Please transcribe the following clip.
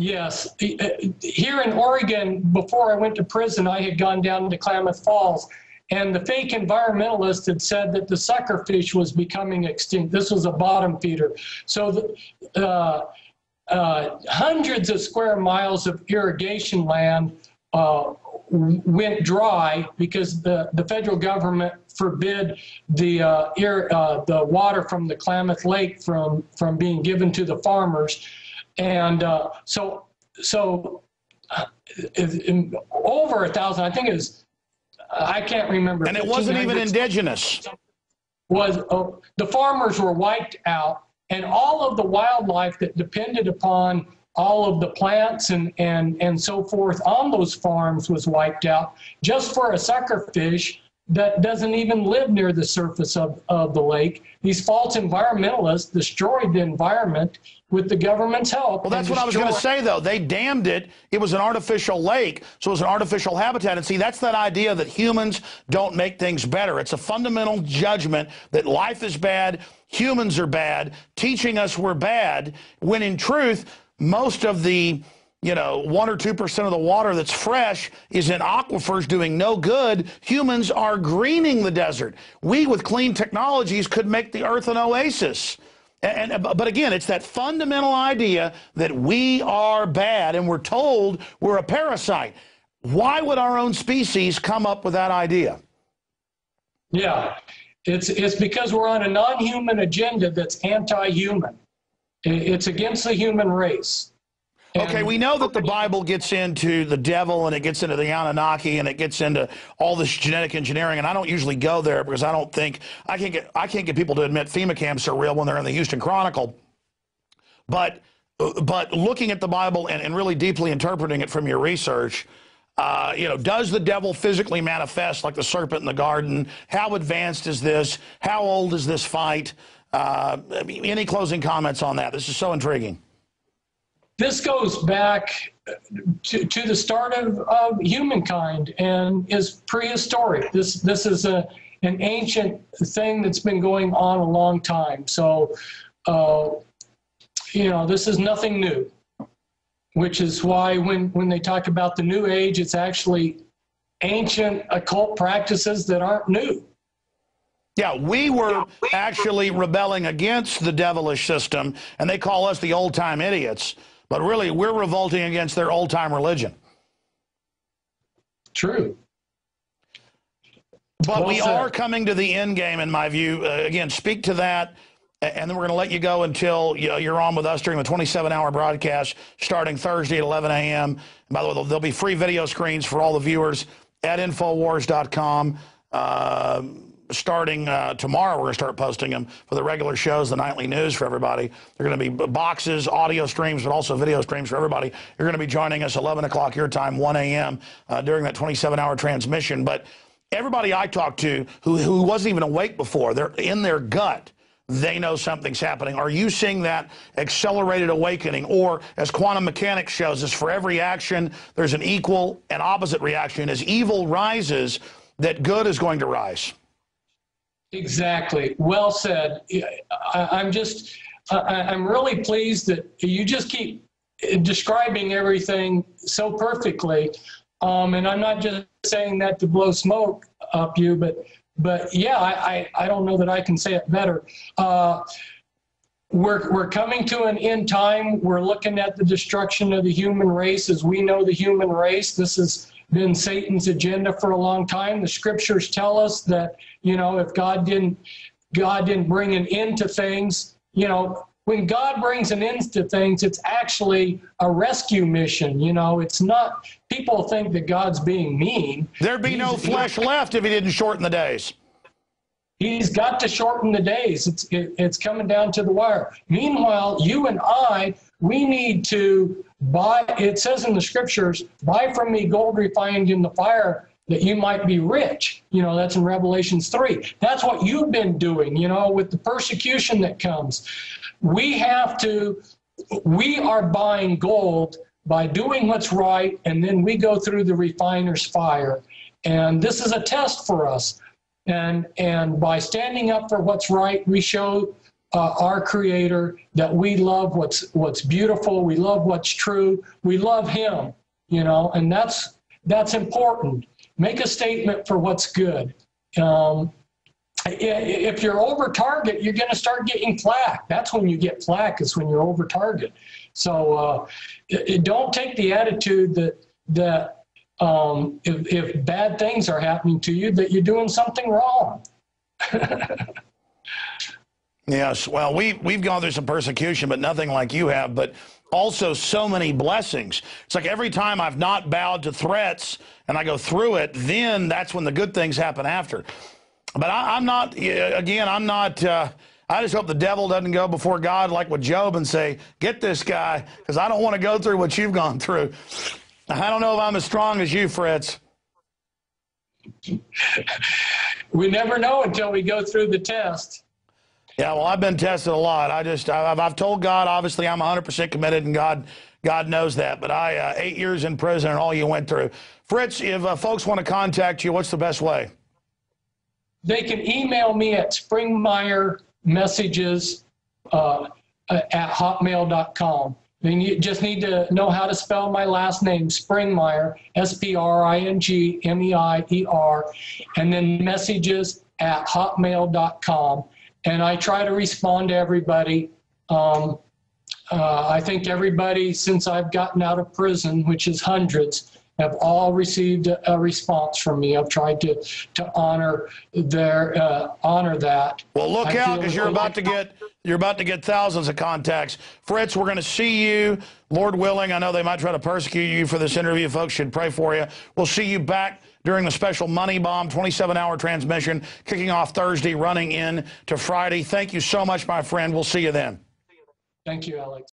Yes. Here in Oregon, before I went to prison, I had gone down to Klamath Falls, and the fake environmentalist had said that the suckerfish was becoming extinct. This was a bottom feeder. So hundreds of square miles of irrigation land went dry because the federal government forbid the water from the Klamath Lake from being given to the farmers. And so over 1,000, I think it was, I can't remember. And it wasn't even indigenous. The farmers were wiped out, and all of the wildlife that depended upon all of the plants and so forth on those farms was wiped out just for a suckerfish that doesn't even live near the surface of the lake. These false environmentalists destroyed the environment with the government's help. Well, that's what I was going to say, though. They damned it. It was an artificial lake, so it was an artificial habitat. And see, that's that idea that humans don't make things better. It's a fundamental judgment that life is bad, humans are bad, teaching us we're bad, when in truth, most of the 1 or 2% of the water that's fresh is in aquifers doing no good. Humans are greening the desert. We, with clean technologies, could make the earth an oasis. But again, it's that fundamental idea that we are bad and we're told we're a parasite. Why would our own species come up with that idea? Yeah, it's because we're on a non-human agenda that's anti-human. It's against the human race. Okay, we know that the Bible gets into the devil and it gets into the Anunnaki and it gets into all this genetic engineering, and I don't usually go there because I don't think I can't get people to admit FEMA camps are real when they're in the Houston Chronicle. But looking at the Bible and really deeply interpreting it from your research, does the devil physically manifest like the serpent in the garden? How advanced is this? How old is this fight? Any closing comments on that? This is so intriguing. This goes back to the start of humankind and is prehistoric. This is an ancient thing that's been going on a long time. So, this is nothing new, which is why when they talk about the New Age, it's actually ancient occult practices that aren't new. Yeah, we were actually rebelling against the devilish system, and they call us the old-time idiots. But really, we're revolting against their old-time religion. True. But we are coming to the end game, in my view. Again, speak to that, and then we're going to let you go until you're on with us during the 27-hour broadcast starting Thursday at 11 a.m. And by the way, there'll be free video screens for all the viewers at Infowars.com. Starting tomorrow, we're going to start posting them for the regular shows, the nightly news for everybody. They're going to be boxes, audio streams, but also video streams for everybody. You're going to be joining us 11 o'clock your time, 1 a.m. During that 27-hour transmission. But everybody I talked to who wasn't even awake before, they're in their gut, they know something's happening. Are you seeing that accelerated awakening? Or, as quantum mechanics shows us, for every action, there's an equal and opposite reaction. As evil rises, that good is going to rise. Exactly. Well said. I'm really pleased that you just keep describing everything so perfectly. And I'm not just saying that to blow smoke up you, but yeah, I don't know that I can say it better. We're coming to an end time. We're looking at the destruction of the human race as we know the human race. This has been Satan's agenda for a long time. The scriptures tell us that, if God didn't bring an end to things, when God brings an end to things, it's actually a rescue mission. It's not, people think that God's being mean. There'd be no flesh left if he didn't shorten the days. He's got to shorten the days. It's coming down to the wire. Meanwhile, you and I, we need to buy, it says in the scriptures, buy from me gold refined in the fire that you might be rich. That's in Revelations 3. That's what you've been doing, with the persecution that comes. We are buying gold by doing what's right, and then we go through the refiner's fire. And this is a test for us. And by standing up for what's right, we show our Creator, that we love what's beautiful, we love what's true, we love Him, you know, and that's important. Make a statement for what's good. If you're over target, you're going to start getting flack. That's when you get flack, is when you're over target. So don't take the attitude that if bad things are happening to you, that you're doing something wrong. Yes, well, we've gone through some persecution, but nothing like you have, but also so many blessings. It's like every time I've not bowed to threats and I go through it, then that's when the good things happen after. But I'm not, again, I'm not, I just hope the devil doesn't go before God like with Job and say, get this guy, because I don't want to go through what you've gone through. I don't know if I'm as strong as you, Fritz. We never know until we go through the test. Yeah, well, I've been tested a lot. I've told God, obviously, I'm 100% committed, and God knows that. But 8 years in prison and all you went through. Fritz, if folks want to contact you, what's the best way? They can email me at springmeiermessages at hotmail.com. They just need to know how to spell my last name, Springmeier, Springmeier, and then messages at hotmail.com. And I try to respond to everybody. I think everybody, since I've gotten out of prison, which is hundreds, have all received a response from me. I've tried to honor that. Well, look out, because you're about to get thousands of contacts. Fritz, we're going to see you, Lord willing. I know they might try to persecute you for this interview. Folks should pray for you. We'll see you back during the special Money Bomb 27-hour transmission, kicking off Thursday, running in to Friday. Thank you so much, my friend. We'll see you then. Thank you, Alex.